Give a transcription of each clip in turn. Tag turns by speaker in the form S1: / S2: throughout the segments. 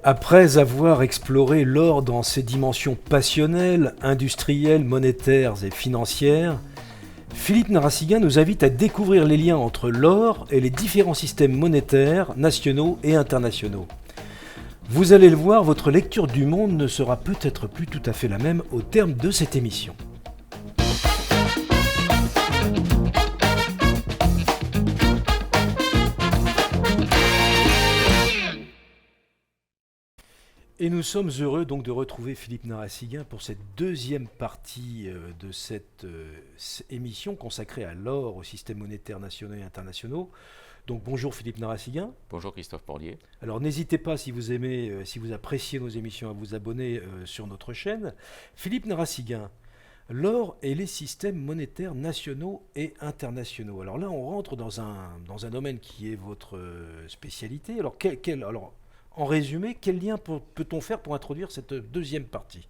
S1: Après avoir exploré l'or dans ses dimensions passionnelles, industrielles, monétaires et financières, Philippe Narassigan nous invite à découvrir les liens entre l'or et les différents systèmes monétaires nationaux et internationaux. Vous allez le voir, votre lecture du monde ne sera peut-être plus tout à fait la même au terme de cette émission. Et nous sommes heureux donc de retrouver Philippe Narassigan pour cette deuxième partie de cette émission consacrée à l'or, aux systèmes monétaires nationaux et internationaux. Donc bonjour Philippe Narassigan.
S2: Bonjour Christophe Porlier.
S1: Alors n'hésitez pas si vous aimez, si vous appréciez nos émissions à vous abonner sur notre chaîne. Philippe Narassigan, l'or et les systèmes monétaires nationaux et internationaux. Alors là on rentre dans un domaine qui est votre spécialité. Alors en résumé, quel lien peut-on faire pour introduire cette deuxième partie?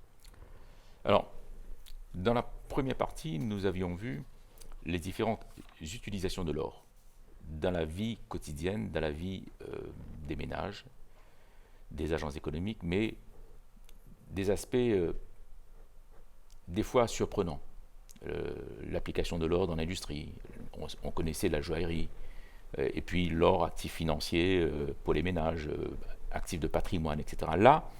S2: Alors, dans la première partie, nous avions vu les différentes utilisations de l'or dans la vie quotidienne, dans la vie des ménages, des agences économiques, mais des aspects des fois surprenants. L'application de l'or dans l'industrie, on connaissait la joaillerie, et puis l'or actif financier pour les ménages, actifs de patrimoine, etc. Là,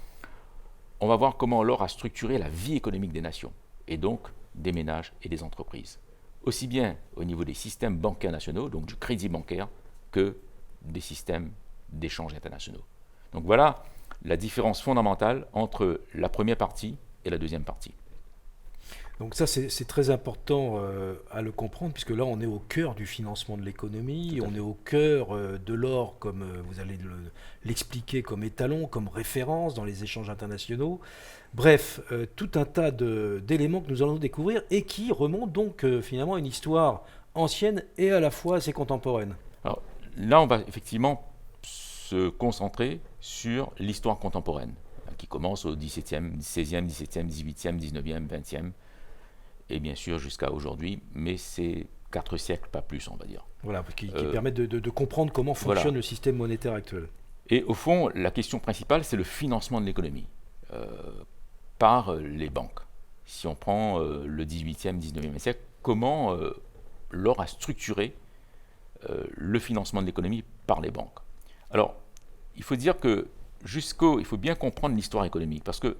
S2: on va voir comment l'or a structuré la vie économique des nations, et donc des ménages et des entreprises. Aussi bien au niveau des systèmes bancaires nationaux, donc du crédit bancaire, que des systèmes d'échanges internationaux. Donc voilà la différence fondamentale entre la première partie et la deuxième partie.
S1: Donc ça, c'est très important à le comprendre, puisque là, on est au cœur du financement de l'économie, on est au cœur de l'or, comme vous allez l'expliquer, comme étalon, comme référence dans les échanges internationaux. Bref, tout un tas d'éléments que nous allons découvrir et qui remontent donc finalement à une histoire ancienne et à la fois assez contemporaine.
S2: Alors là, on va effectivement se concentrer sur l'histoire contemporaine, qui commence au XVIe, XVIe, XVIIe, XVIIIe, XIXe, XXe, et bien sûr jusqu'à aujourd'hui, mais c'est 4 siècles, pas plus, on va dire.
S1: Voilà, qui permettent de comprendre comment fonctionne le système monétaire actuel.
S2: Et au fond, la question principale, c'est le financement de l'économie par les banques. Si on prend le 18e, 19e siècle, comment l'or a structuré le financement de l'économie par les banques. Alors, il faut dire que il faut bien comprendre l'histoire économique, parce que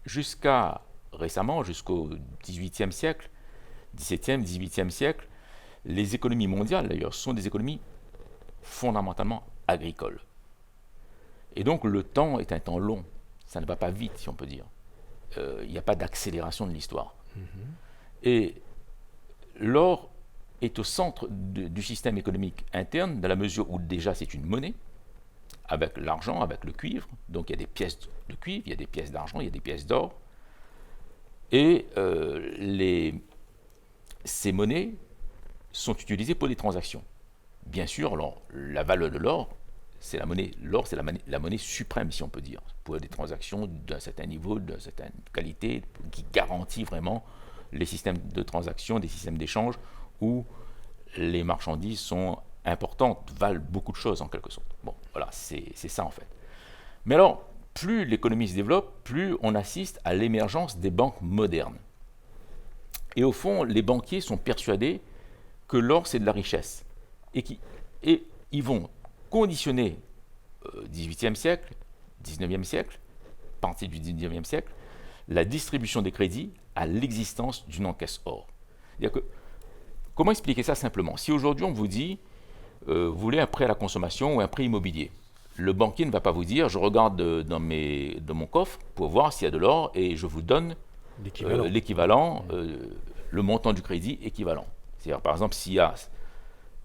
S2: jusqu'à récemment, jusqu'au XVIIIe siècle, XVIIe, XVIIIe siècle, les économies mondiales, d'ailleurs, sont des économies fondamentalement agricoles. Et donc, le temps est un temps long. Ça ne va pas vite, si on peut dire. Il n'y a pas d'accélération de l'histoire. Et l'or est au centre du système économique interne, dans la mesure où déjà c'est une monnaie, avec l'argent, avec le cuivre. Donc, il y a des pièces de cuivre, il y a des pièces d'argent, il y a des pièces d'or. Et ces monnaies sont utilisées pour des transactions. Bien sûr, alors, la valeur de l'or, c'est la monnaie. L'or, c'est la monnaie suprême, si on peut dire, pour des transactions d'un certain niveau, d'une certaine qualité, qui garantit vraiment les systèmes de transactions, des systèmes d'échange, où les marchandises sont importantes, valent beaucoup de choses en quelque sorte. Bon, voilà, c'est ça en fait. Mais alors, plus l'économie se développe, plus on assiste à l'émergence des banques modernes. Et au fond, les banquiers sont persuadés que l'or, c'est de la richesse. Et ils vont conditionner 18e siècle, 19e siècle, partie du 19e siècle, la distribution des crédits à l'existence d'une encaisse or. C'est-à-dire que, comment expliquer ça simplement? Si aujourd'hui on vous dit, vous voulez un prêt à la consommation ou un prêt immobilier, le banquier ne va pas vous dire, je regarde dans mon coffre pour voir s'il y a de l'or et je vous donne l'équivalent, le montant du crédit équivalent. C'est-à-dire, par exemple, s'il y a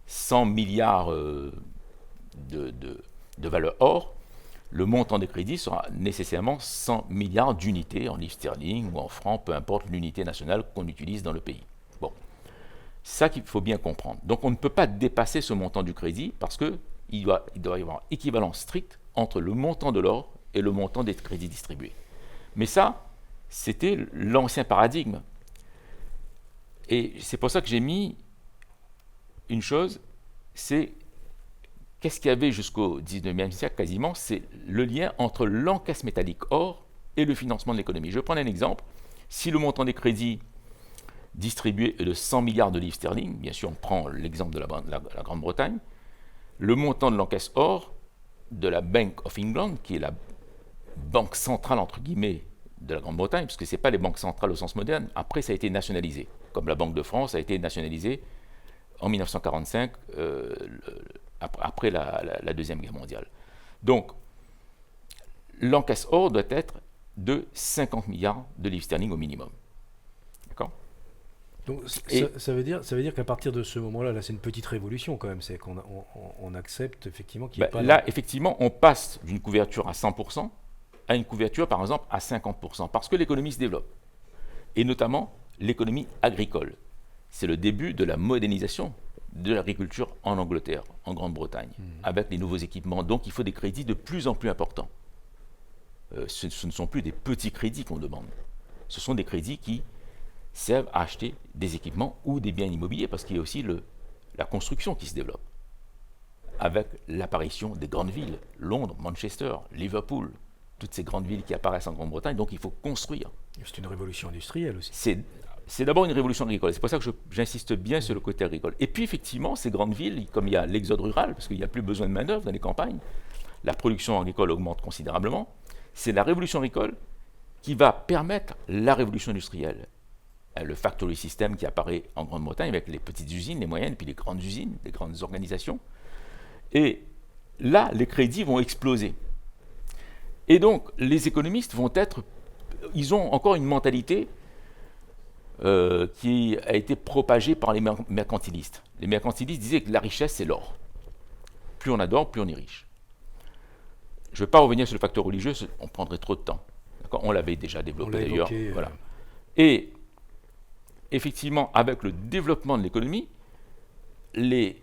S2: 100 milliards de valeur or, le montant des crédits sera nécessairement 100 milliards d'unités en livres sterling ou en francs, peu importe l'unité nationale qu'on utilise dans le pays. Bon, ça qu'il faut bien comprendre. Donc, on ne peut pas dépasser ce montant du crédit parce que il doit y avoir équivalence stricte entre le montant de l'or et le montant des crédits distribués. Mais ça, c'était l'ancien paradigme. Et c'est pour ça que j'ai mis une chose, c'est qu'est-ce qu'il y avait jusqu'au 19e siècle quasiment? C'est le lien entre l'encaisse métallique or et le financement de l'économie. Je vais prendre un exemple. Si le montant des crédits distribués est de 100 milliards de livres sterling, bien sûr on prend l'exemple de la Grande-Bretagne, le montant de l'encaisse or de la Bank of England, qui est la banque centrale entre guillemets de la Grande-Bretagne, puisque ce n'est pas les banques centrales au sens moderne, après ça a été nationalisé, comme la Banque de France a été nationalisée en 1945, après la Deuxième Guerre mondiale. Donc, l'encaisse or doit être de 50 milliards de livres sterling au minimum. D'accord?
S1: Donc ça veut dire qu'à partir de ce moment-là, là, c'est une petite révolution quand même, c'est qu'on accepte effectivement qu'il n'y ait pas...
S2: Là, effectivement, on passe d'une couverture à 100% à une couverture, par exemple, à 50%, parce que l'économie se développe, et notamment l'économie agricole. C'est le début de la modernisation de l'agriculture en Angleterre, en Grande-Bretagne, avec les nouveaux équipements. Donc il faut des crédits de plus en plus importants. Ce ne sont plus des petits crédits qu'on demande. Ce sont des crédits qui servent à acheter des équipements ou des biens immobiliers, parce qu'il y a aussi la construction qui se développe, avec l'apparition des grandes villes, Londres, Manchester, Liverpool, toutes ces grandes villes qui apparaissent en Grande-Bretagne. Donc il faut construire.
S1: C'est une révolution industrielle aussi.
S2: C'est d'abord une révolution agricole. C'est pour ça que j'insiste bien sur le côté agricole. Et puis, effectivement, ces grandes villes, comme il y a l'exode rural, parce qu'il n'y a plus besoin de main-d'œuvre dans les campagnes, la production agricole augmente considérablement. C'est la révolution agricole qui va permettre la révolution industrielle. Le factory system qui apparaît en Grande-Bretagne avec les petites usines, les moyennes, puis les grandes usines, les grandes organisations. Et là, les crédits vont exploser. Et donc, les économistes ils ont encore une mentalité qui a été propagée par les mercantilistes. Les mercantilistes disaient que la richesse, c'est l'or. Plus on a d'or, plus on est riche. Je ne vais pas revenir sur le facteur religieux, on prendrait trop de temps. On l'avait déjà développé d'ailleurs. Voilà. Et effectivement, avec le développement de l'économie, de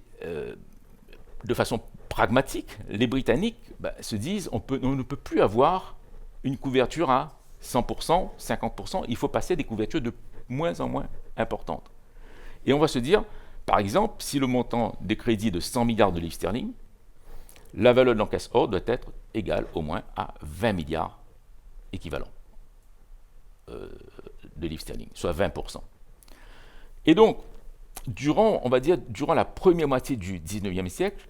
S2: façon pragmatique, les Britanniques se disent on ne peut plus avoir une couverture à 100%, 50%, il faut passer des couvertures de moins en moins importantes. Et on va se dire, par exemple, si le montant des crédits est de 100 milliards de livres sterling, la valeur de l'encaisse or doit être égale au moins à 20 milliards équivalents de livres sterling, soit 20%. Et donc, durant la première moitié du 19e siècle,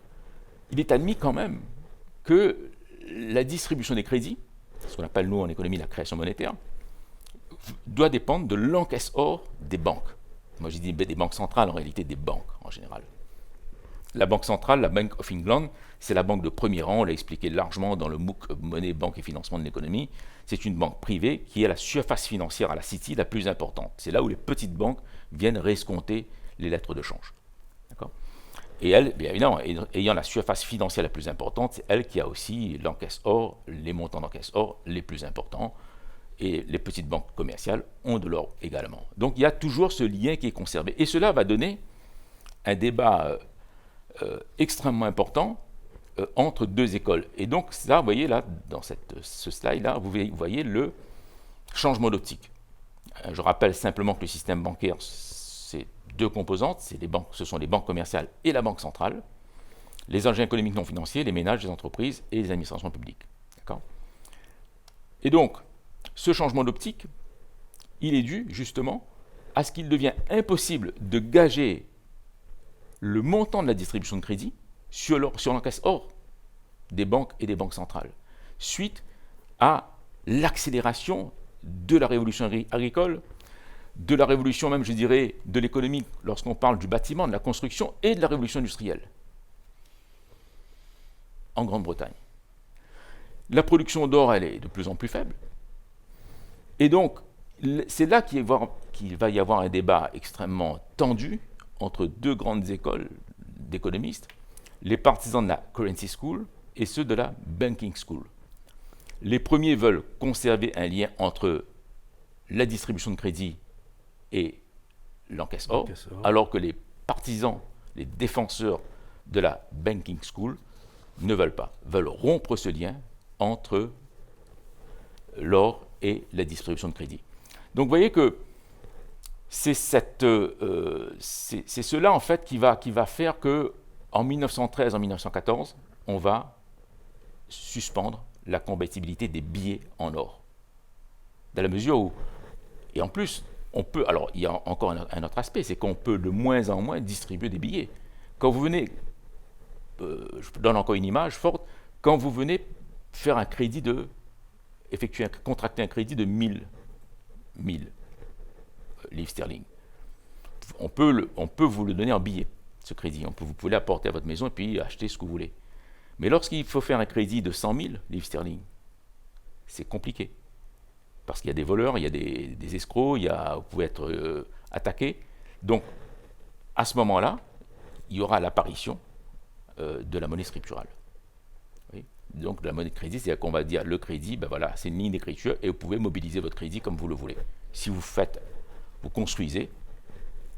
S2: il est admis quand même que la distribution des crédits, ce qu'on appelle nous en économie la création monétaire, doit dépendre de l'encaisse or des banques. Moi je dis des banques centrales, en réalité des banques en général. La banque centrale, la Bank of England, c'est la banque de premier rang, on l'a expliqué largement dans le MOOC Monnaie, Banque et Financement de l'économie. C'est une banque privée qui a la surface financière à la City la plus importante. C'est là où les petites banques viennent réescompter les lettres de change. D'accord ? Et elle, bien évidemment, ayant la surface financière la plus importante, c'est elle qui a aussi l'encaisse or, les montants d'encaisse or les plus importants. Et les petites banques commerciales ont de l'or également. Donc il y a toujours ce lien qui est conservé. Et cela va donner un débat extrêmement important entre deux écoles. Et donc ça, vous voyez là, dans ce slide-là, vous voyez le changement d'optique. Je rappelle simplement que le système bancaire, c'est deux composantes, ce sont les banques commerciales et la banque centrale, les agents économiques non financiers, les ménages, les entreprises et les administrations publiques. D'accord ? Et donc, ce changement d'optique, il est dû justement à ce qu'il devient impossible de gager le montant de la distribution de crédit sur l'encaisse or des banques et des banques centrales, suite à l'accélération de la révolution agricole, de la révolution même, je dirais, de l'économie, lorsqu'on parle du bâtiment, de la construction et de la révolution industrielle en Grande-Bretagne. La production d'or, elle est de plus en plus faible. Et donc, c'est là qu'il va y avoir un débat extrêmement tendu entre deux grandes écoles d'économistes, les partisans de la Currency School et ceux de la Banking School. Les premiers veulent conserver un lien entre la distribution de crédit et l'encaisse or, alors que les partisans, les défenseur de la Banking School ne veulent pas, veulent rompre ce lien entre l'or et la distribution de crédit. Donc vous voyez que c'est cela en fait qui va faire que En 1913, en 1914, on va suspendre la convertibilité des billets en or. Dans la mesure où, et en plus, on peut, alors il y a encore un autre aspect, c'est qu'on peut de moins en moins distribuer des billets. Quand vous venez, je donne encore une image forte, quand vous venez faire un crédit contracter un crédit de 1000 livres sterling, on peut vous le donner en billets, ce crédit. Vous pouvez l'apporter à votre maison et puis acheter ce que vous voulez. Mais lorsqu'il faut faire un crédit de 100 000 livres sterling, c'est compliqué. Parce qu'il y a des voleurs, il y a des escrocs, vous pouvez être attaqué. Donc, à ce moment-là, il y aura l'apparition de la monnaie scripturale. Oui. Donc, la monnaie de crédit, c'est-à-dire qu'on va dire le crédit, ben voilà, c'est une ligne d'écriture et vous pouvez mobiliser votre crédit comme vous le voulez. Si vous construisez,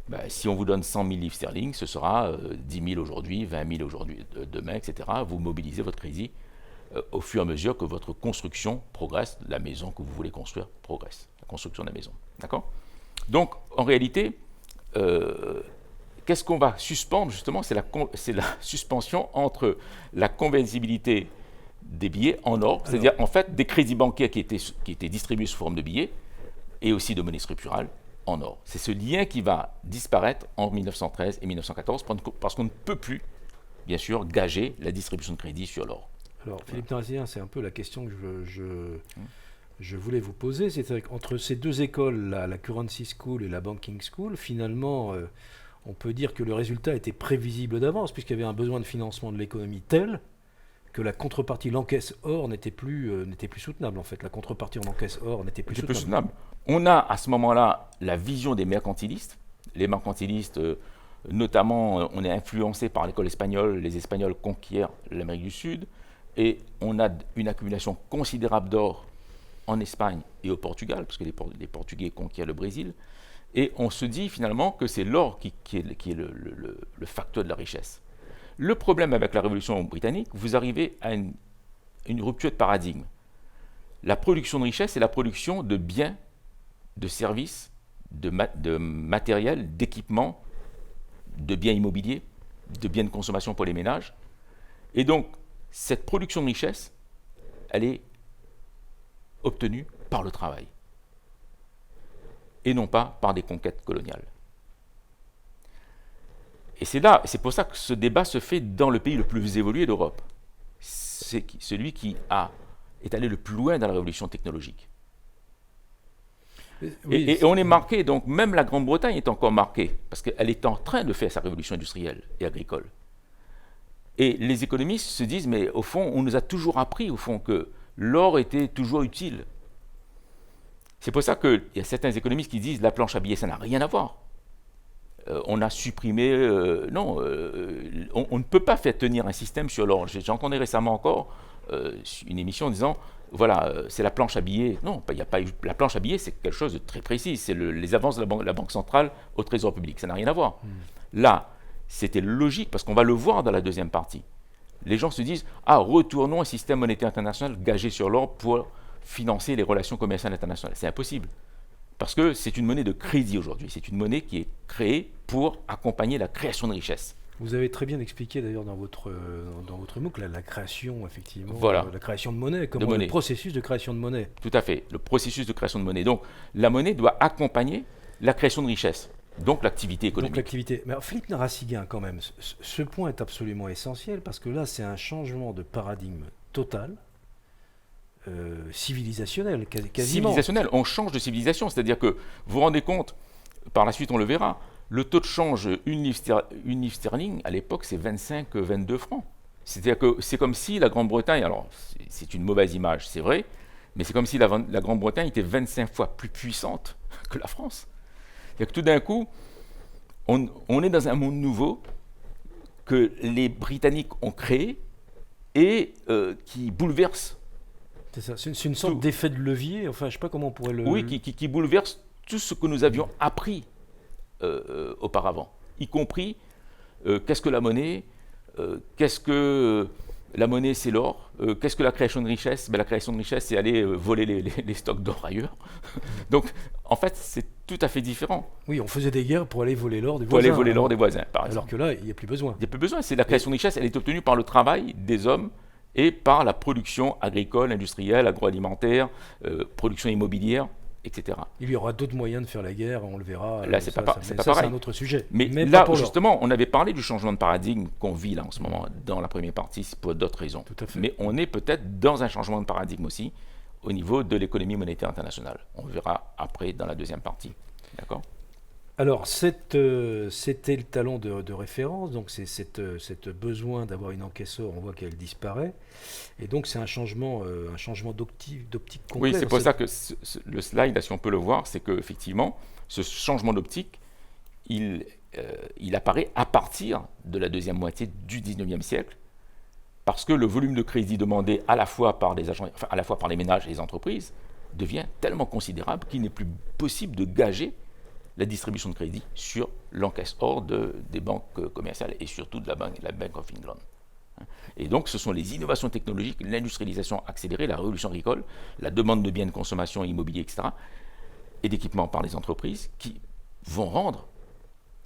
S2: ben, si on vous donne 100 000 livres sterling, ce sera 10 000 aujourd'hui, 20 000 aujourd'hui, demain, etc. Vous mobilisez votre crédit au fur et à mesure que votre construction progresse, la maison que vous voulez construire progresse, la construction de la maison. D'accord ? Donc, en réalité, qu'est-ce qu'on va suspendre, justement ? C'est la suspension entre la convertibilité des billets en or, c'est-à-dire, en fait, des crédits bancaires qui étaient distribués sous forme de billets, et aussi de monnaie scripturale en or. C'est ce lien qui va disparaître en 1913 et 1914, parce qu'on ne peut plus, bien sûr, gager la distribution de crédit sur l'or.
S1: Alors, Philippe Naraziguin, c'est un peu la question que je voulais vous poser. C'est-à-dire qu'entre ces deux écoles, la Currency School et la Banking School, finalement, on peut dire que le résultat était prévisible d'avance, puisqu'il y avait un besoin de financement de l'économie tel que la contrepartie, l'encaisse or, n'était plus soutenable. En fait, la contrepartie en encaisse or n'était plus soutenable.
S2: On a à ce moment-là la vision des mercantilistes. Les mercantilistes, notamment, on est influencé par l'école espagnole. Les Espagnols conquièrent l'Amérique du Sud. Et on a une accumulation considérable d'or en Espagne et au Portugal, parce que les Portugais conquièrent le Brésil. Et on se dit finalement que c'est l'or qui est le facteur de la richesse. Le problème avec la Révolution britannique, vous arrivez à une rupture de paradigme. La production de richesse, c'est la production de biens, de services, de matériel, d'équipements, de biens immobiliers, de biens de consommation pour les ménages. Et donc, cette production de richesse, elle est obtenue par le travail et non pas par des conquêtes coloniales. Et c'est pour ça que ce débat se fait dans le pays le plus évolué d'Europe. C'est celui qui est allé le plus loin dans la révolution technologique. Oui, et on est marqué, donc même la Grande-Bretagne est encore marquée, parce qu'elle est en train de faire sa révolution industrielle et agricole. Et les économistes se disent, mais au fond, on nous a toujours appris, au fond, que l'or était toujours utile. C'est pour ça qu'il y a certains économistes qui disent, la planche à billets, ça n'a rien à voir. On a supprimé... on ne peut pas faire tenir un système sur l'or. J'ai entendu récemment encore une émission en disant, voilà, c'est la planche à billets. Non, il n'y a pas eu... La planche à billets, c'est quelque chose de très précis. C'est les avances de la Banque centrale au Trésor public. Ça n'a rien à voir. Là, c'était logique, parce qu'on va le voir dans la deuxième partie. Les gens se disent, retournons à un système monétaire international gagé sur l'or pour financer les relations commerciales internationales. C'est impossible. Parce que c'est une monnaie de crédit aujourd'hui. C'est une monnaie qui est créée pour accompagner la création de richesse.
S1: Vous avez très bien expliqué d'ailleurs dans votre MOOC la création, effectivement,
S2: voilà.
S1: La création de monnaie, le processus de création de monnaie.
S2: Tout à fait, le processus de création de monnaie. Donc la monnaie doit accompagner la création de richesse, donc l'activité économique.
S1: Donc l'activité. Mais alors, Philippe Naraziguin, quand même, ce point est absolument essentiel, parce que là, c'est un changement de paradigme total. Civilisationnel, quasiment.
S2: Civilisationnel, on change de civilisation, c'est-à-dire que vous vous rendez compte, par la suite on le verra, le taux de change, une livre sterling, à l'époque c'est 25-22 francs. C'est-à-dire que c'est comme si la Grande-Bretagne, alors c'est une mauvaise image, c'est vrai, mais c'est comme si la Grande-Bretagne était 25 fois plus puissante que la France. C'est-à-dire que tout d'un coup, on est dans un monde nouveau que les Britanniques ont créé et qui bouleverse.
S1: C'est ça, c'est une sorte d'effet de levier, enfin je ne sais pas comment on pourrait le...
S2: Oui, qui bouleverse tout ce que nous avions appris auparavant, y compris qu'est-ce que la monnaie, qu'est-ce que la monnaie c'est l'or, qu'est-ce que la création de richesse, la création de richesse c'est aller voler les stocks d'or ailleurs. Donc en fait tout à fait différent.
S1: Oui, on faisait des guerres pour aller voler l'or des
S2: Pour
S1: voisins.
S2: aller voler l'or des voisins, par
S1: Alors
S2: exemple.
S1: que là, il n'y a plus besoin.
S2: Il n'y a plus besoin. C'est la création de richesse, elle est obtenue par le travail des hommes et par la production agricole, industrielle, agroalimentaire, production immobilière, etc.
S1: Il y aura d'autres moyens de faire la guerre, on le verra.
S2: Là, c'est pas pareil.
S1: C'est un autre sujet.
S2: Mais
S1: pas
S2: là,
S1: pour l'or.
S2: justement, on avait parlé du changement de paradigme qu'on vit là en ce moment, dans la première partie, c'est pour d'autres raisons.
S1: Tout à fait.
S2: Mais on est peut-être dans un changement de paradigme aussi, au niveau de l'économie monétaire internationale. On verra après dans la deuxième partie. D'accord ?
S1: Alors, c'était le talon de référence, donc c'est cette besoin d'avoir une encaisse or, on voit qu'elle disparaît, et donc c'est un changement d'optique complet.
S2: Oui, c'est pour ça que le slide, là, si on peut le voir, c'est qu'effectivement, ce changement d'optique, il apparaît à partir de la deuxième moitié du 19e siècle, parce que le volume de crédit demandé à la fois par les ménages et les entreprises devient tellement considérable qu'il n'est plus possible de gager la distribution de crédit sur l'encaisse or des banques commerciales et surtout de la Bank of England. Et donc, ce sont les innovations technologiques, l'industrialisation accélérée, la révolution agricole, la demande de biens de consommation immobilier, etc., et d'équipements par les entreprises qui vont rendre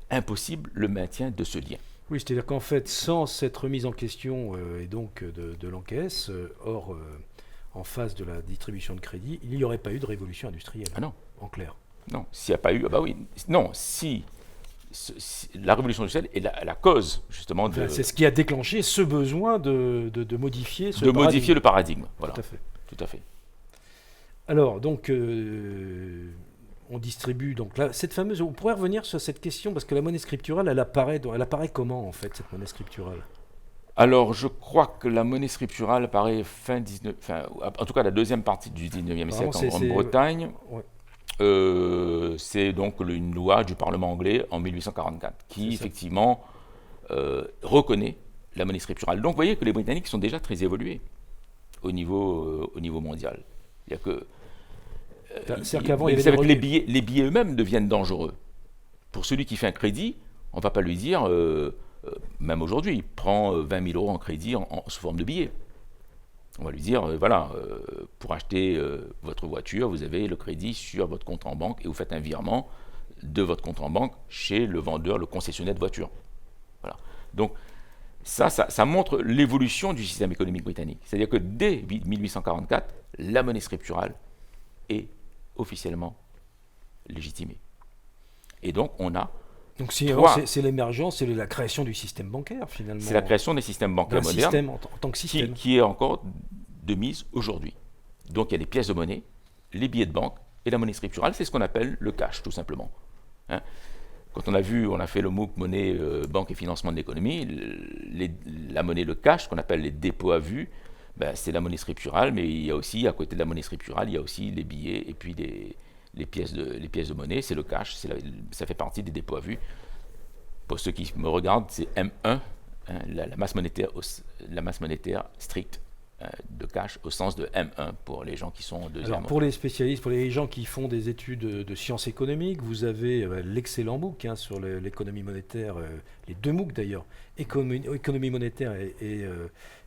S2: impossible le maintien de ce lien.
S1: Oui, c'est-à-dire qu'en fait, sans cette remise en question et donc de l'encaisse, en face de la distribution de crédit, il n'y aurait pas eu de révolution industrielle.
S2: Ah non.
S1: En clair.
S2: Non, s'il n'y a pas eu, bah oui, non, si la révolution industrielle est la cause justement de.
S1: C'est ce qui a déclenché ce besoin de modifier ce
S2: paradigme. Modifier le paradigme, voilà.
S1: Tout à fait.
S2: Tout à fait.
S1: Alors, donc, on distribue donc là, cette fameuse. On pourrait revenir sur cette question parce que la monnaie scripturale, elle apparaît comment en fait cette monnaie scripturale?
S2: Alors, je crois que la monnaie scripturale apparaît en tout cas la deuxième partie du 19e siècle en Grande-Bretagne. Ouais. C'est donc une loi du Parlement anglais en 1844 qui effectivement reconnaît la monnaie scripturale. Donc vous voyez que les Britanniques sont déjà très évolués au niveau mondial. Il y a que les billets eux-mêmes deviennent dangereux. Pour celui qui fait un crédit, on ne va pas lui dire, même aujourd'hui, il prend 20 000 euros en crédit sous forme de billets. On va lui dire, pour acheter votre voiture, vous avez le crédit sur votre compte en banque et vous faites un virement de votre compte en banque chez le vendeur, le concessionnaire de voitures. Voilà. Donc, ça montre l'évolution du système économique britannique. C'est-à-dire que dès 1844, la monnaie scripturale est officiellement légitimée. Et donc, on a...
S1: Donc c'est l'émergence, c'est la création du système bancaire finalement.
S2: C'est la création des systèmes bancaires modernes
S1: en tant que système.
S2: Qui est encore de mise aujourd'hui. Donc il y a les pièces de monnaie, les billets de banque et la monnaie scripturale, c'est ce qu'on appelle le cash tout simplement. Hein? Quand on a fait le MOOC monnaie, banque et financement de l'économie, la monnaie, le cash, ce qu'on appelle les dépôts à vue, c'est la monnaie scripturale, mais il y a aussi, à côté de la monnaie scripturale, il y a aussi les billets et puis les pièces de monnaie, c'est le cash, ça fait partie des dépôts à vue. Pour ceux qui me regardent, c'est M1, hein, la masse monétaire stricte de cash au sens de M1 pour les gens qui sont en deuxième.
S1: Alors pour les spécialistes, pour les gens qui font des études de sciences économiques, vous avez l'excellent MOOC sur l'économie monétaire, les deux MOOC d'ailleurs, économie monétaire et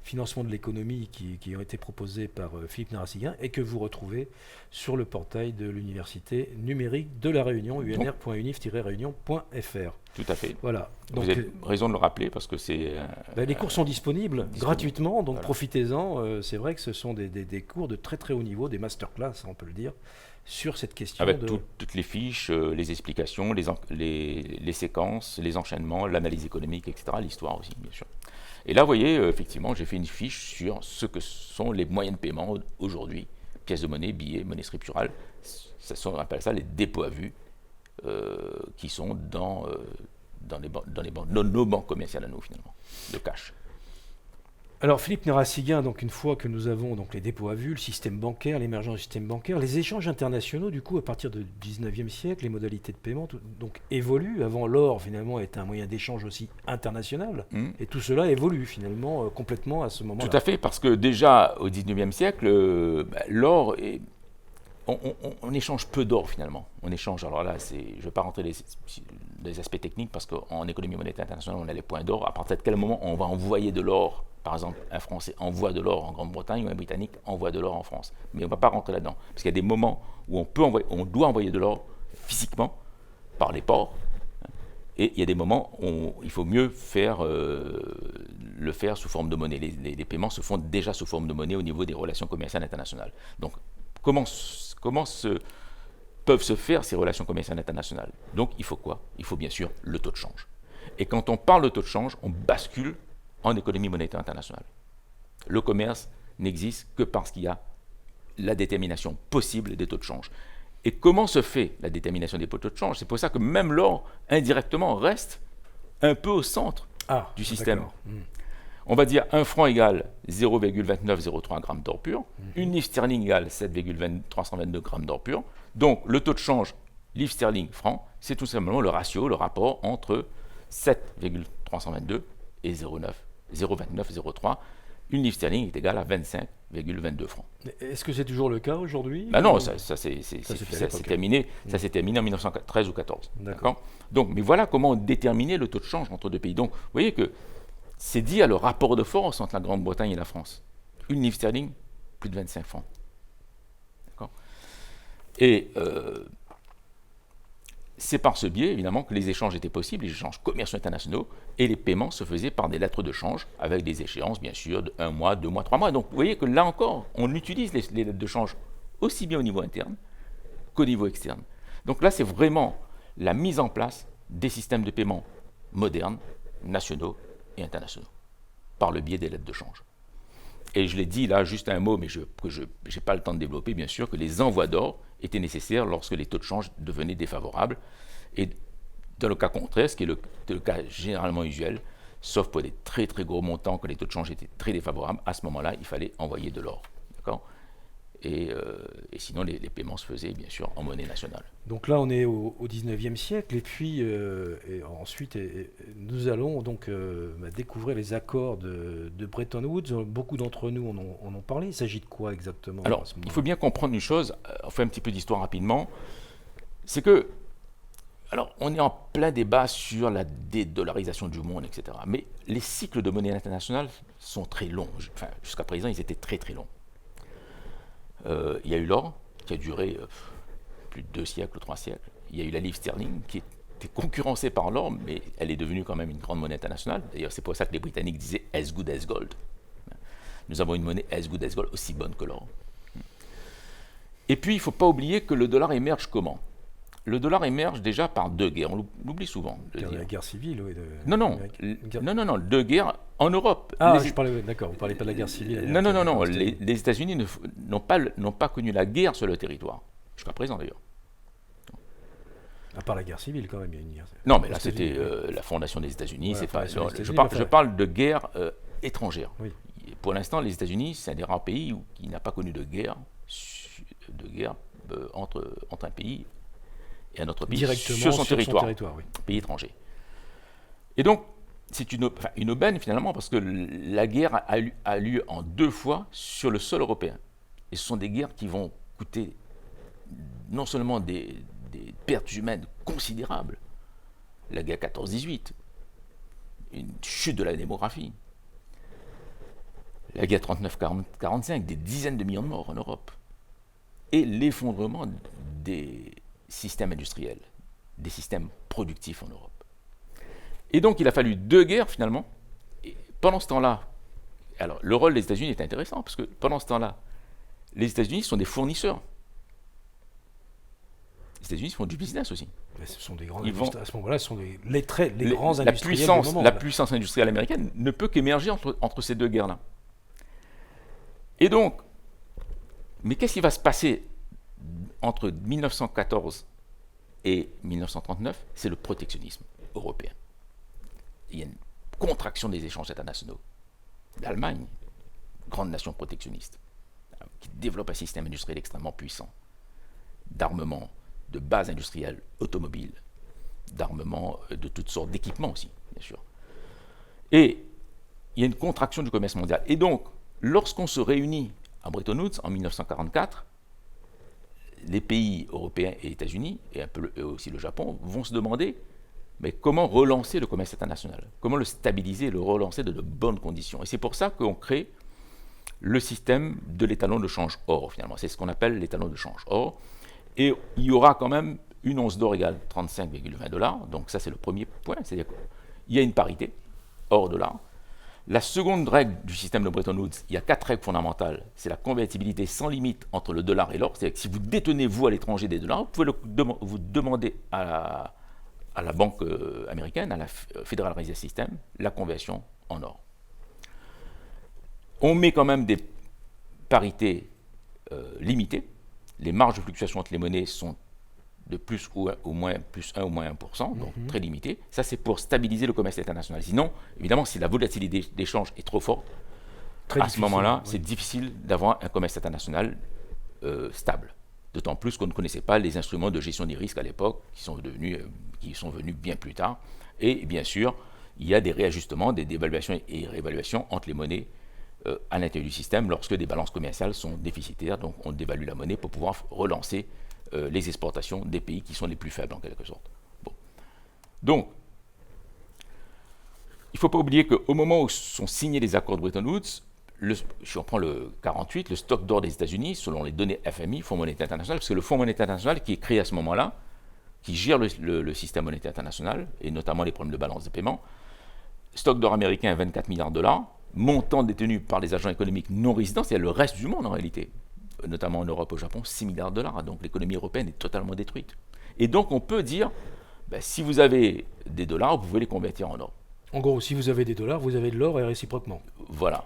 S1: financement de l'économie qui ont été proposés par Philippe Narassiguin et que vous retrouvez sur le portail de l'Université numérique de la Réunion, unr.unif-réunion.fr.
S2: Tout à fait.
S1: Voilà.
S2: Donc, vous avez raison de le rappeler parce que c'est...
S1: les cours sont disponibles gratuitement, donc profitez-en. C'est vrai que ce sont des cours de très très haut niveau, des masterclass, on peut le dire, sur cette question.
S2: Avec toutes les fiches, les explications, les séquences, les enchaînements, l'analyse économique, etc., l'histoire aussi, bien sûr. Et là, vous voyez, effectivement, j'ai fait une fiche sur ce que sont les moyens de paiement aujourd'hui, pièces de monnaie, billets, monnaie scripturale. On appelle ça les dépôts à vue, qui sont dans nos banques commerciales à nous, finalement, de cash.
S1: Alors Philippe Narassiguin, donc une fois que nous avons donc les dépôts à vue, le système bancaire, l'émergence du système bancaire, les échanges internationaux, du coup, à partir du 19e siècle, les modalités de paiement donc évoluent. Avant, l'or, finalement, était un moyen d'échange aussi international. Et tout cela évolue, finalement, complètement à ce moment-là.
S2: Tout à fait, parce que déjà, au 19e siècle, l'or est... On échange peu d'or finalement. On échange, alors là, je ne vais pas rentrer dans les aspects techniques parce qu'en économie monétaire internationale, on a les points d'or. À partir de quel moment on va envoyer de l'or? Par exemple, un Français envoie de l'or en Grande-Bretagne ou un Britannique envoie de l'or en France. Mais on ne va pas rentrer là-dedans. Parce qu'il y a des moments où on doit envoyer de l'or physiquement par les ports. Et il y a des moments où il faut mieux le faire sous forme de monnaie. Les paiements se font déjà sous forme de monnaie au niveau des relations commerciales internationales. Donc, comment peuvent se faire ces relations commerciales internationales? Donc, il faut quoi? Il faut bien sûr le taux de change. Et quand on parle de taux de change, on bascule en économie monétaire internationale. Le commerce n'existe que parce qu'il y a la détermination possible des taux de change. Et comment se fait la détermination des taux de change? C'est pour ça que même l'or, indirectement, reste un peu au centre du système. On va dire 1 franc égale 0,2903 g d'or pur, une livre sterling égale 7,322 g d'or pur. Donc le taux de change livre sterling franc, c'est tout simplement le ratio, le rapport entre 7,322 et 0,2903. Une livre sterling est égale à 25,22 francs.
S1: Est-ce que c'est toujours le cas aujourd'hui?
S2: Non, ça s'est terminé en 1913 ou 14. D'accord. Donc, mais voilà comment on déterminait le taux de change entre deux pays. Donc, vous voyez que c'est dit à le rapport de force entre la Grande-Bretagne et la France. Une livre sterling, plus de 25 francs. D'accord. Et c'est par ce biais, évidemment, que les échanges étaient possibles, les échanges commerciaux internationaux, et les paiements se faisaient par des lettres de change, avec des échéances, bien sûr, de 1 mois, 2 mois, 3 mois. Donc, vous voyez que là encore, on utilise les lettres de change aussi bien au niveau interne qu'au niveau externe. Donc là, c'est vraiment la mise en place des systèmes de paiement modernes, nationaux et internationaux, par le biais des lettres de change. Et je l'ai dit là, juste un mot, mais je n'ai pas le temps de développer, bien sûr, que les envois d'or étaient nécessaires lorsque les taux de change devenaient défavorables. Et dans le cas contraire, ce qui est le cas généralement usuel, sauf pour des très très gros montants, que les taux de change étaient très défavorables, à ce moment-là, il fallait envoyer de l'or. D'accord ? Et sinon, les paiements se faisaient, bien sûr, en monnaie nationale.
S1: Donc là, on est au 19e siècle, et puis ensuite, nous allons donc découvrir les accords de Bretton Woods. Beaucoup d'entre nous en ont parlé. Il s'agit de quoi exactement?
S2: Alors, il faut bien comprendre une chose, on fait un petit peu d'histoire rapidement, c'est que, alors, on est en plein débat sur la dédollarisation du monde, etc. Mais les cycles de monnaie internationale sont très longs. Enfin, jusqu'à présent, ils étaient très très longs. Il y a eu l'or, qui a duré plus de 2 siècles ou 3 siècles. Il y a eu la livre sterling, qui était concurrencée par l'or, mais elle est devenue quand même une grande monnaie internationale. D'ailleurs, c'est pour ça que les Britanniques disaient « as good as gold ». Nous avons une monnaie as good as gold, aussi bonne que l'or. Et puis, il ne faut pas oublier que le dollar émerge comment? Le dollar émerge déjà par 2 guerres. On l'oublie souvent.
S1: La guerre civile, oui.
S2: Non, 2 guerres en Europe.
S1: D'accord, vous ne parlez pas de la guerre civile.
S2: Non. Les États-Unis n'ont pas connu la guerre sur le territoire. Jusqu'à présent, d'ailleurs.
S1: À part la guerre civile, quand même, il y a une guerre.
S2: Non, mais là, c'était la fondation des États-Unis. Je parle de guerre étrangère. Oui. Pour l'instant, les États-Unis, c'est un des rares pays qui n'a pas connu de guerre entre un pays et un autre pays
S1: directement
S2: sur son territoire
S1: oui.
S2: Pays étranger. Et donc, c'est une aubaine finalement, parce que la guerre a lieu en 2 fois sur le sol européen. Et ce sont des guerres qui vont coûter non seulement des pertes humaines considérables, la guerre 14-18, une chute de la démographie, la guerre 39-45, des dizaines de millions de morts en Europe, et l'effondrement des systèmes industriels, des systèmes productifs en Europe. Et donc, il a fallu 2 guerres, finalement. Et pendant ce temps-là, alors, le rôle des États-Unis est intéressant, parce que pendant ce temps-là, les États-Unis sont des fournisseurs. Les États-Unis font du business aussi.
S1: Mais ce sont des grands industriels. À ce moment-là, ce sont les grands industriels du moment.
S2: La puissance industrielle américaine ne peut qu'émerger entre ces 2 guerres-là. Et donc, mais qu'est-ce qui va se passer entre 1914 et 1939? C'est le protectionnisme européen. Il y a une contraction des échanges internationaux. L'Allemagne, grande nation protectionniste, qui développe un système industriel extrêmement puissant, d'armement, de bases industrielles automobiles, d'armement de toutes sortes, d'équipements aussi, bien sûr. Et il y a une contraction du commerce mondial. Et donc, lorsqu'on se réunit à Bretton Woods en 1944, les pays européens et États-Unis, et un peu aussi le Japon, vont se demander mais comment relancer le commerce international, comment le stabiliser et le relancer de bonnes conditions. Et c'est pour ça qu'on crée le système de l'étalon de change or, finalement. C'est ce qu'on appelle l'étalon de change or. Et il y aura quand même une once d'or égale 35,20 $. Donc ça, c'est le premier point. C'est-à-dire qu'il y a une parité, or-dollar. La seconde règle du système de Bretton Woods, il y a 4 règles fondamentales. C'est la convertibilité sans limite entre le dollar et l'or. C'est-à-dire que si vous détenez, vous, à l'étranger des dollars, vous pouvez vous demander à la banque américaine, à la Federal Reserve System, la conversion en or. On met quand même des parités limitées. Les marges de fluctuation entre les monnaies sont de plus ou moins plus 1 ou moins 1%, donc très limité. Ça, c'est pour stabiliser le commerce international. Sinon, évidemment, si la volatilité d'échange est trop forte, à ce moment-là, c'est difficile d'avoir un commerce international stable. D'autant plus qu'on ne connaissait pas les instruments de gestion des risques à l'époque, qui sont venus bien plus tard. Et bien sûr, il y a des réajustements, des dévaluations et réévaluations entre les monnaies à l'intérieur du système lorsque des balances commerciales sont déficitaires. Donc, on dévalue la monnaie pour pouvoir relancer les exportations des pays qui sont les plus faibles en quelque sorte. Bon. Donc, il ne faut pas oublier qu'au moment où sont signés les accords de Bretton Woods, si on prend le 48, le stock d'or des États-Unis, selon les données FMI, Fonds monétaire international, parce que le Fonds monétaire international qui est créé à ce moment-là, qui gère le système monétaire international, et notamment les problèmes de balance de paiement, stock d'or américain 24 milliards de $, montant détenu par les agents économiques non résidents, c'est-à-dire le reste du monde en réalité, notamment en Europe, au Japon, 6 milliards de $. Donc l'économie européenne est totalement détruite. Et donc on peut dire, si vous avez des dollars, vous pouvez les convertir en or.
S1: En gros, si vous avez des dollars, vous avez de l'or et réciproquement.
S2: Voilà.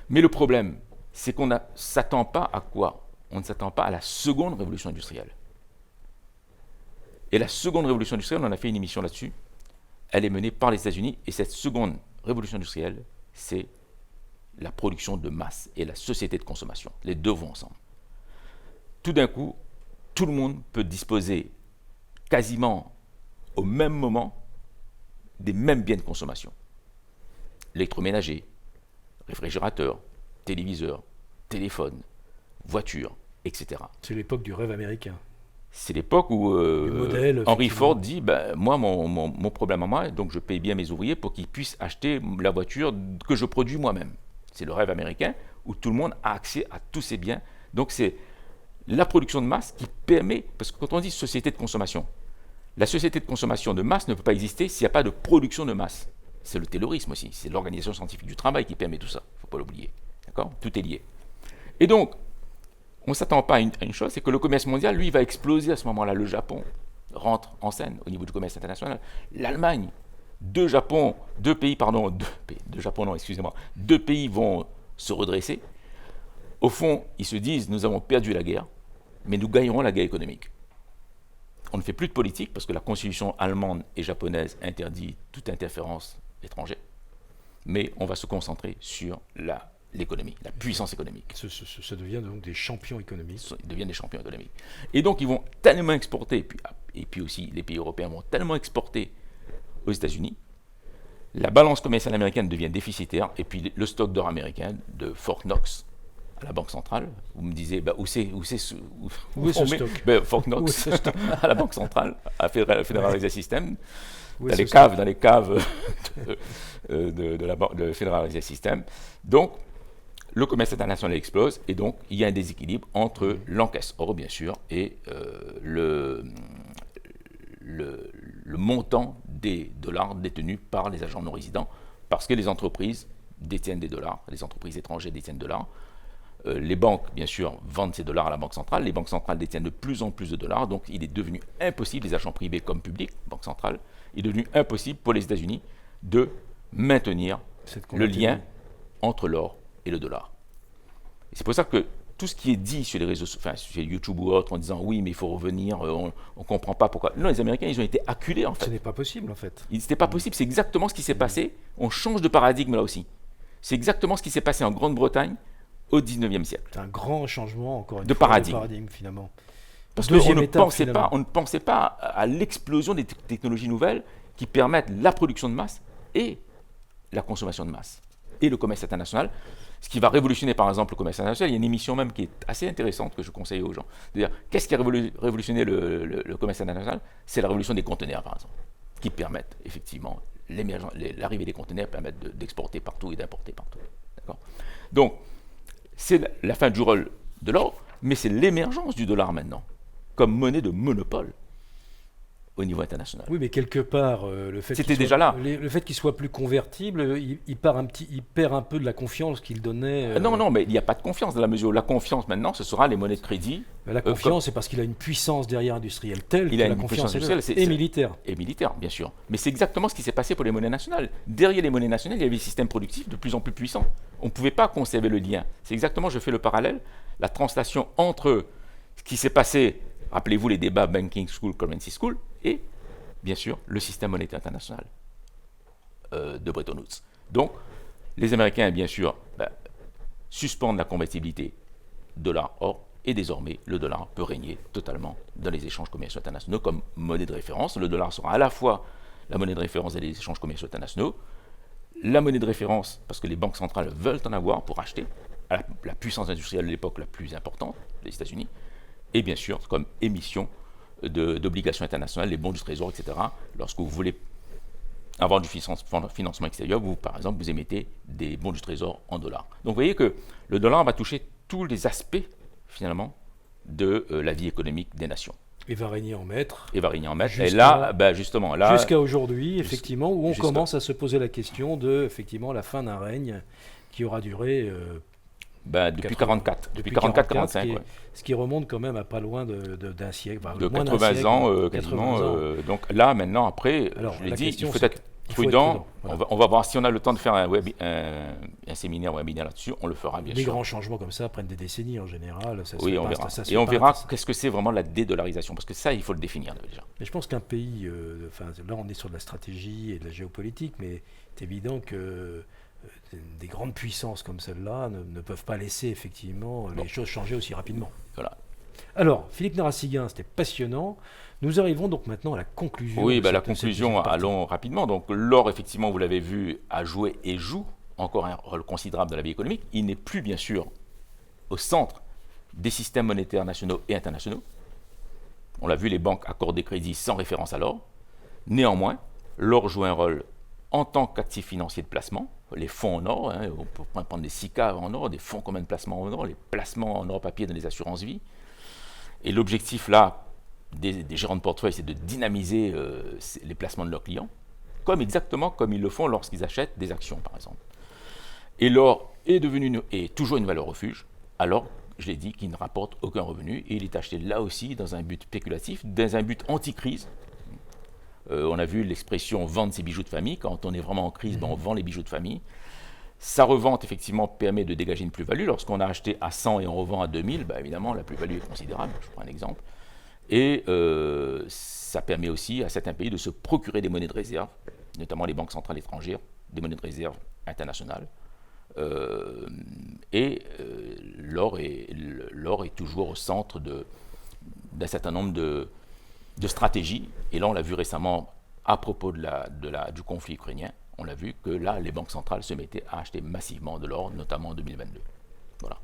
S2: Mais le problème, c'est qu'on ne s'attend pas à quoi? On ne s'attend pas à la seconde révolution industrielle. Et la seconde révolution industrielle, on a fait une émission là-dessus, elle est menée par les États-Unis, et cette seconde révolution industrielle, c'est la production de masse et la société de consommation. Les deux vont ensemble. Tout d'un coup, tout le monde peut disposer quasiment au même moment des mêmes biens de consommation. Électroménager, réfrigérateur, téléviseur, téléphone, voiture, etc.
S1: C'est l'époque du rêve américain.
S2: C'est l'époque où Henry Ford dit moi, mon problème à moi, donc je paye bien mes ouvriers pour qu'ils puissent acheter la voiture que je produis moi-même. C'est le rêve américain où tout le monde a accès à tous ces biens. Donc c'est la production de masse qui permet, parce que quand on dit société de consommation, la société de consommation de masse ne peut pas exister s'il n'y a pas de production de masse. C'est le taylorisme aussi, c'est l'organisation scientifique du travail qui permet tout ça, il ne faut pas l'oublier. D'accord ? Tout est lié. Et donc, on ne s'attend pas à une chose, c'est que le commerce mondial, lui, va exploser à ce moment-là. Le Japon rentre en scène au niveau du commerce international. L'Allemagne, deux pays vont se redresser. Au fond, ils se disent, nous avons perdu la guerre, mais nous gagnerons la guerre économique. On ne fait plus de politique parce que la constitution allemande et japonaise interdit toute interférence étrangère, mais on va se concentrer sur l'économie, la puissance économique.
S1: Ça devient donc des champions économiques.
S2: Ils deviennent des champions économiques. Et donc ils vont tellement exporter, et puis aussi les pays européens vont tellement exporter aux États-Unis, la balance commerciale américaine devient déficitaire, et puis le stock d'or américain de Fort Knox à la Banque centrale, vous me disiez, où est ce stock Fort Knox à la Banque centrale, à Federal Reserve System, dans les caves de Federal Reserve System. Donc, le commerce international explose, et donc il y a un déséquilibre entre l'encaisse or, bien sûr, et le montant des dollars détenus par les agents non résidents, parce que les entreprises détiennent des dollars, les entreprises étrangères détiennent des dollars. Les banques, bien sûr, vendent ces dollars à la Banque centrale. Les banques centrales détiennent de plus en plus de dollars. Donc, il est devenu impossible, les agents privés comme publics, Banque centrale, il est devenu impossible pour les États-Unis de maintenir le lien entre l'or et le dollar. Et c'est pour ça que tout ce qui est dit sur les réseaux, sur YouTube ou autres, en disant oui, mais il faut revenir, on ne comprend pas pourquoi. Non, les Américains, ils ont été acculés, en fait.
S1: Ce n'est pas possible, en fait.
S2: Ce n'était pas possible, c'est exactement ce qui s'est passé. On change de paradigme là aussi. C'est exactement ce qui s'est passé en Grande-Bretagne au XIXe siècle.
S1: C'est un grand changement, encore une
S2: fois,
S1: de paradigme, finalement.
S2: Parce qu'on ne pensait pas à l'explosion des technologies nouvelles qui permettent la production de masse et la consommation de masse et le commerce international. Ce qui va révolutionner, par exemple, le commerce international. Il y a une émission même qui est assez intéressante que je conseille aux gens. C'est-à-dire, qu'est-ce qui a révolutionné le commerce international ? C'est la révolution des conteneurs, par exemple, qui permettent effectivement l'arrivée des conteneurs permettent d'exporter partout et d'importer partout. D'accord ? Donc, c'est la fin du rôle de l'or, mais c'est l'émergence du dollar maintenant. comme monnaie de monopole au niveau international.
S1: Oui, mais quelque part, le fait
S2: C'était déjà là.
S1: Le fait qu'il soit plus convertible, il perd un peu de la confiance qu'il donnait.
S2: Non, mais il n'y a pas de confiance dans la mesure où la confiance maintenant, ce sera les monnaies de crédit.
S1: La confiance, c'est parce qu'il a une puissance derrière industrielle telle que la confiance
S2: est
S1: militaire.
S2: Et militaire, bien sûr. Mais c'est exactement ce qui s'est passé pour les monnaies nationales. Derrière les monnaies nationales, il y avait des systèmes productifs de plus en plus puissants. On ne pouvait pas conserver le lien. C'est exactement, je fais le parallèle, la translation entre ce qui s'est passé, rappelez-vous les débats Banking School, Currency School, et bien sûr le système monétaire international de Bretton Woods. Donc, les Américains, bien sûr, suspendent la convertibilité dollar-or, et désormais, le dollar peut régner totalement dans les échanges commerciaux internationaux comme monnaie de référence. Le dollar sera à la fois la monnaie de référence des échanges commerciaux internationaux, la monnaie de référence parce que les banques centrales veulent en avoir pour acheter, à la puissance industrielle de l'époque la plus importante, les États-Unis, et bien sûr comme émission d'obligations internationales, les bons du trésor, etc. Lorsque vous voulez avoir du financement extérieur, vous, par exemple, vous émettez des bons du trésor en dollars. Donc vous voyez que le dollar va toucher tous les aspects, finalement, de la vie économique des nations.
S1: Et va régner en maître.
S2: Et là, justement, là...
S1: Jusqu'à aujourd'hui, effectivement, où on commence à se poser la question de, effectivement, la fin d'un règne qui aura duré...
S2: depuis 44. Depuis 44-45,
S1: ce qui remonte quand même à pas loin d'un siècle.
S2: De 80 ans, quasiment. Donc là, maintenant, après,
S1: alors,
S2: je l'ai dit, il faut être prudent. Voilà. On va voir si on a le temps de faire un séminaire ou un webinaire là-dessus, on le fera, bien sûr.
S1: Les grands changements comme ça prennent des décennies en général.
S2: Oui, on verra. Et on verra qu'est-ce que c'est vraiment la dédollarisation, parce que ça, il faut le définir déjà.
S1: Mais je pense qu'un pays, là on est sur de la stratégie et de la géopolitique, mais c'est évident que des grandes puissances comme celle-là ne peuvent pas laisser effectivement les choses changer aussi rapidement.
S2: Voilà.
S1: Alors, Philippe Narassiguin, c'était passionnant. Nous arrivons donc maintenant à la conclusion.
S2: Oui, la conclusion, allons rapidement. Donc l'or, effectivement, vous l'avez vu, a joué et joue encore un rôle considérable dans la vie économique. Il n'est plus, bien sûr, au centre des systèmes monétaires nationaux et internationaux. On l'a vu, les banques accordent des crédits sans référence à l'or. Néanmoins, l'or joue un rôle en tant qu'actif financier de placement. Les fonds en or, on peut prendre des SICA en or, des fonds communs de placement en or, les placements en or papier dans les assurances-vie. Et l'objectif là des gérants de portefeuille, c'est de dynamiser les placements de leurs clients, exactement comme ils le font lorsqu'ils achètent des actions, par exemple. Et l'or est toujours une valeur refuge, alors, je l'ai dit, qu'il ne rapporte aucun revenu, et il est acheté là aussi dans un but spéculatif, dans un but anti-crise. On a vu l'expression « vendre ses bijoux de famille ». Quand on est vraiment en crise, on vend les bijoux de famille. Sa revente, effectivement, permet de dégager une plus-value. Lorsqu'on a acheté à 100 et on revend à 2000, évidemment, la plus-value est considérable. Je prends un exemple. Et ça permet aussi à certains pays de se procurer des monnaies de réserve, notamment les banques centrales étrangères, des monnaies de réserve internationales. L'or est toujours au centre d'un certain nombre de stratégies. Et là, on l'a vu récemment à propos du conflit ukrainien. On l'a vu que là, les banques centrales se mettaient à acheter massivement de l'or, notamment en 2022. Voilà.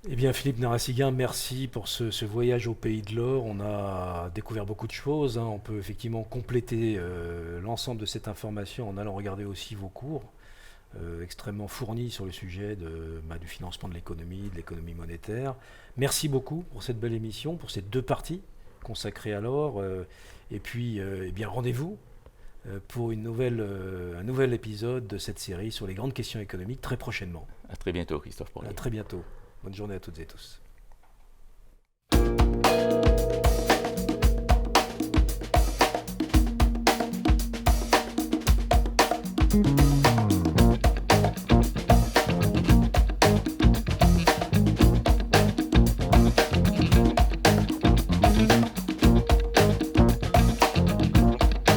S1: Eh bien, Philippe Narassiguin, merci pour ce voyage au pays de l'or. On a découvert beaucoup de choses. On peut effectivement compléter l'ensemble de cette information en allant regarder aussi vos cours extrêmement fournis sur le sujet du financement de l'économie monétaire. Merci beaucoup pour cette belle émission, pour ces 2 parties consacrées à l'or. Et puis, rendez-vous pour un nouvel épisode de cette série sur les grandes questions économiques très prochainement.
S2: À très bientôt, Christophe.
S1: À très bientôt. Bonne journée à toutes et tous.